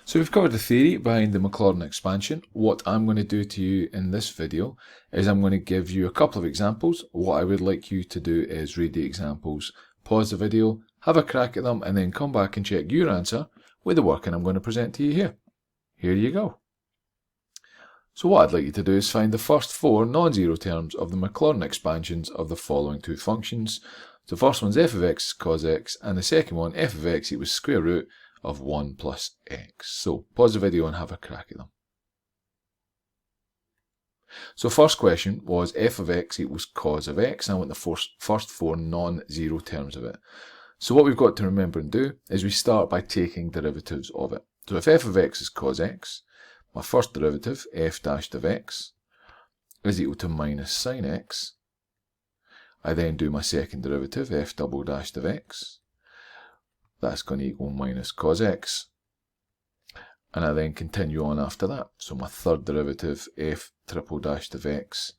So we've covered the theory behind the Maclaurin expansion. What I'm going to do to you in this video is I'm going to give you a couple of examples. What I would like you to do is read the examples, pause the video, have a crack at them, and then come back and check your answer with the working I'm going to present to you here. Here you go. So what I'd like you to do is find the first four non-zero terms of the Maclaurin expansions of the following two functions. The first one's f of x cos x, and the second one f of x equals square root of 1 plus x. So pause the video and have a crack at them. So first question was f of x equals cos of x, and I want the first four non-zero terms of it. So what we've got to remember and do is we start by taking derivatives of it. So if f of x is cos x, my first derivative, f dashed of x, is equal to minus sine x. I then do my second derivative, f double dashed of x. That's going to equal minus cos x. And I then continue on after that. So my third derivative, f triple dashed of x,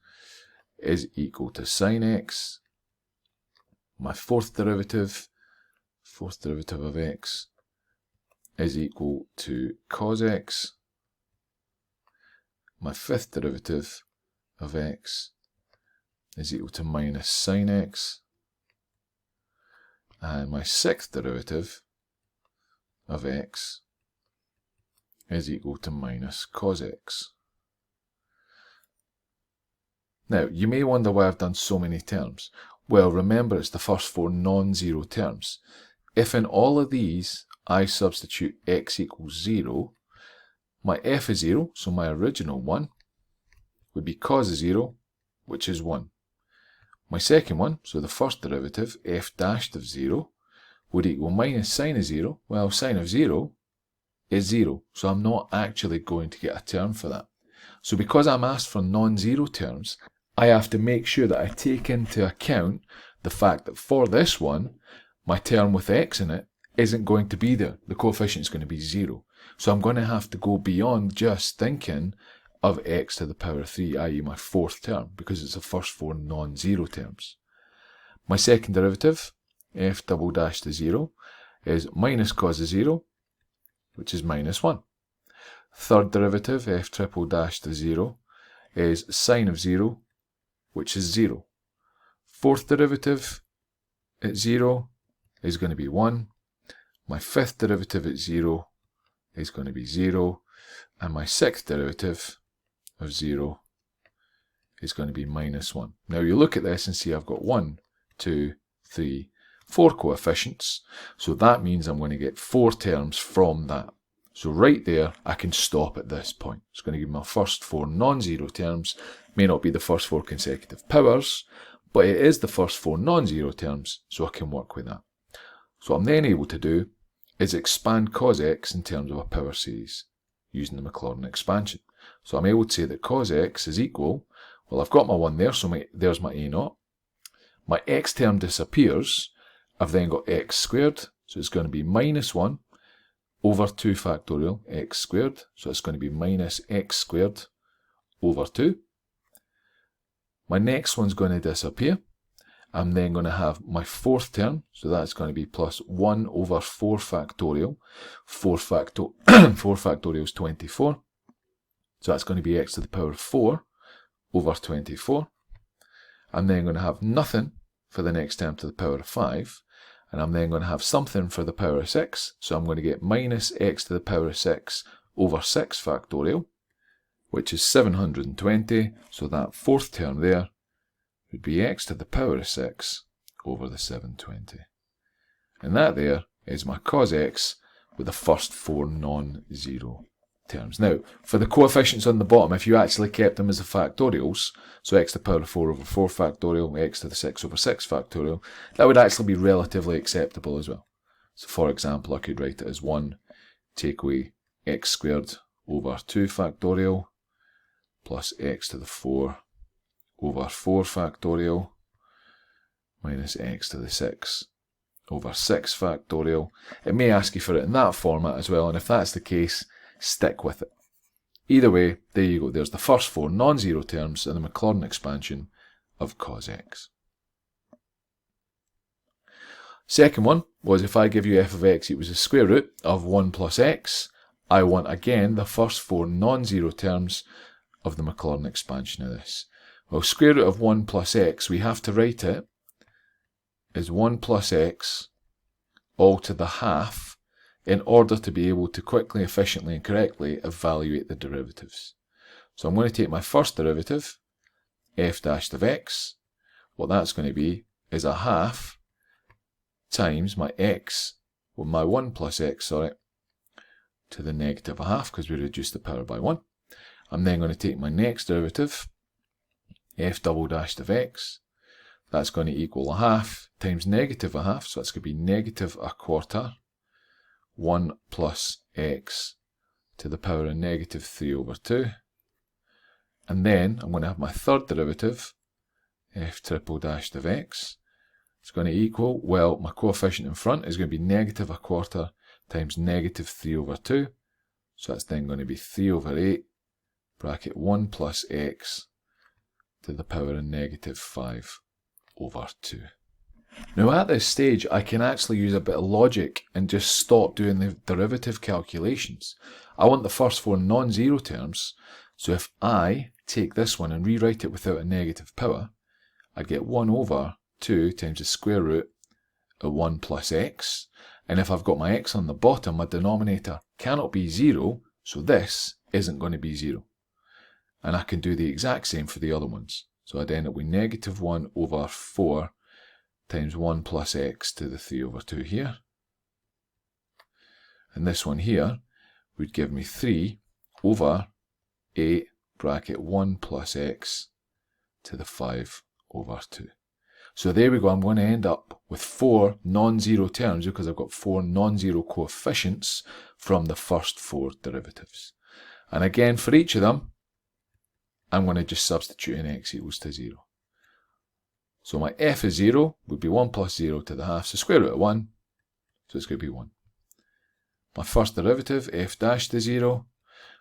is equal to sine x. My fourth derivative of x, is equal to cos x. My fifth derivative of x is equal to minus sine x. And my sixth derivative of x is equal to minus cos x. Now, you may wonder why I've done so many terms. Well, remember it's the first four non-zero terms. If in all of these I substitute x equals 0, my f is 0, so my original one would be cos of 0, which is 1. My second one, so the first derivative, f dashed of 0, would equal minus sine of 0. Well, sine of 0 is 0, so I'm not actually going to get a term for that. So because I'm asked for non-zero terms, I have to make sure that I take into account the fact that for this one, my term with x in it isn't going to be there. The coefficient is going to be 0. So I'm going to have to go beyond just thinking of x to the power 3, i.e. my fourth term, because it's the first four non-zero terms. My second derivative, f double dashed of 0, is minus cos of 0, which is minus 1. Third derivative, f triple dashed of 0, is sine of 0, which is 0. Fourth derivative at 0 is going to be 1. My fifth derivative at 0 is going to be 0. And my sixth derivative of 0 is going to be minus 1. Now you look at this and see I've got 1, 2, 3, 4 coefficients. So that means I'm going to get 4 terms from that. So right there, I can stop at this point. It's going to give me my first 4 non-zero terms. May not be the first 4 consecutive powers, but it is the first 4 non-zero terms, so I can work with that. So what I'm then able to do is expand cos x in terms of a power series using the Maclaurin expansion. So I'm able to say that cos x is equal, well, I've got my 1 there, so there's my a naught. My x term disappears. I've then got x squared, so it's going to be minus 1 over 2 factorial x squared. So it's going to be minus x squared over 2. My next one's going to disappear. I'm then going to have my fourth term, so that's going to be plus 1 over 4 factorial. 4 factorial is 24. So that's going to be x to the power of 4 over 24. I'm then going to have nothing for the next term to the power of 5. And I'm then going to have something for the power of 6. So I'm going to get minus x to the power of 6 over 6 factorial, which is 720. So that fourth term there would be x to the power of 6 over the 720. And that there is my cos x with the first 4 non-zero terms. Now, for the coefficients on the bottom, if you actually kept them as the factorials, so x to the power of 4 over 4 factorial, x to the 6 over 6 factorial, that would actually be relatively acceptable as well. So for example, I could write it as 1 take away x squared over 2 factorial plus x to the 4 over 4 factorial minus x to the 6 over 6 factorial. It may ask you for it in that format as well, and if that's the case, stick with it. Either way, there you go. There's the first 4 non-zero terms in the Maclaurin expansion of cos x. Second one was if I give you f of x equals the square root of 1 plus x, I want again the first four non-zero terms of the Maclaurin expansion of this. Well, square root of 1 plus x, we have to write it as 1 plus x all to the half in order to be able to quickly, efficiently and correctly evaluate the derivatives. So I'm going to take my first derivative, f dashed of x. What that's going to be is a half times my x, well my 1 plus x, sorry, to the negative a half because we reduced the power by 1. I'm then going to take my next derivative, f double dashed of x. That's going to equal a half times negative a half, so that's going to be negative a quarter, 1 plus x to the power of negative 3 over 2. And then I'm going to have my third derivative, f triple dashed of x. It's going to equal, well, my coefficient in front is going to be negative a quarter times negative 3 over 2. So that's then going to be 3 over 8, bracket 1 plus x to the power of negative 5 over 2. Now at this stage I can actually use a bit of logic and just stop doing the derivative calculations. I want the first four non-zero terms, so if I take this one and rewrite it without a negative power, I get 1 over 2 times the square root of 1 plus x, and if I've got my x on the bottom, my denominator cannot be 0, so this isn't going to be 0. And I can do the exact same for the other ones. So I'd end up with negative 1 over 4 times 1 plus x to the 3 over 2 here. And this one here would give me 3 over 8 bracket 1 plus x to the 5 over 2. So there we go, I'm going to end up with 4 non-zero terms because I've got 4 non-zero coefficients from the first 4 derivatives. And again, for each of them, I'm going to just substitute in x equals to 0. So my f is 0 would be 1 plus 0 to the half, so square root of 1, so it's going to be 1. My first derivative, f dash to 0,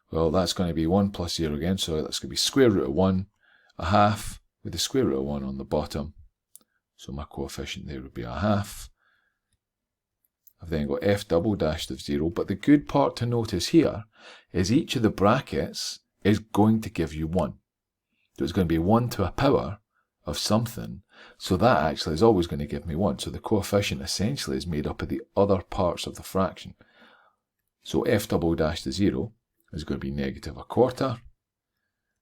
well that's going to be 1 plus 0 again, so that's going to be square root of 1, a half with the square root of 1 on the bottom. So my coefficient there would be a half. I've then got f double dashed of 0, but the good part to notice here is each of the brackets is going to give you 1. So it's going to be 1 to a power of something, so that actually is always going to give me 1. So the coefficient essentially is made up of the other parts of the fraction. So f double dashed to 0 is going to be negative a quarter.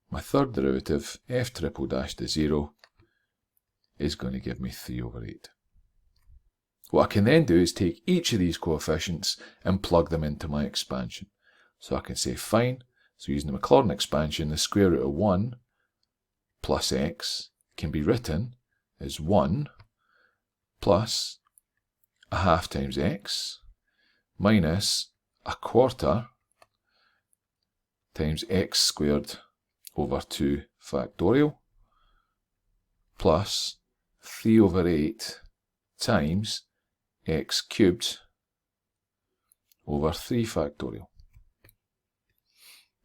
My third derivative, f triple dashed to 0, is going to give me 3 over 8. What I can then do is take each of these coefficients and plug them into my expansion. So I can say fine, so using the Maclaurin expansion, the square root of 1 plus x can be written as 1 plus a half times x minus a quarter times x squared over 2 factorial plus 3 over 8 times x cubed over 3 factorial.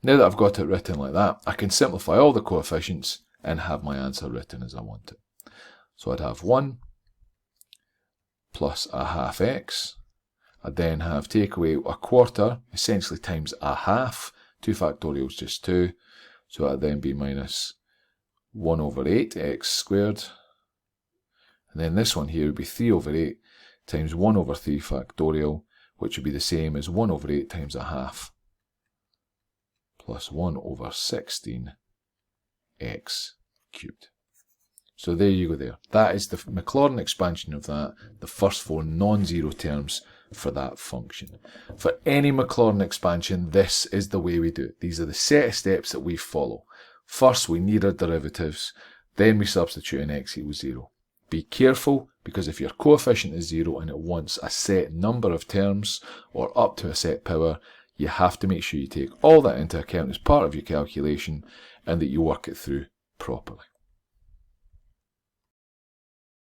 Now that I've got it written like that, I can simplify all the coefficients and have my answer written as I want it. So I'd have 1 plus a half x. I'd then have take away a quarter, essentially times a half. 2 factorial is just 2. So that'd then be minus 1 over 8 x squared. And then this one here would be 3 over 8 times 1 over 3 factorial, which would be the same as 1 over 8 times a half plus 1 over 16 x cubed. So there you go there. That is the Maclaurin expansion of that, the first 4 non-zero terms for that function. For any Maclaurin expansion, this is the way we do it. These are the set of steps that we follow. First, we need our derivatives, then we substitute in x equals 0. Be careful, because if your coefficient is 0 and it wants a set number of terms, or up to a set power, you have to make sure you take all that into account as part of your calculation and that you work it through properly.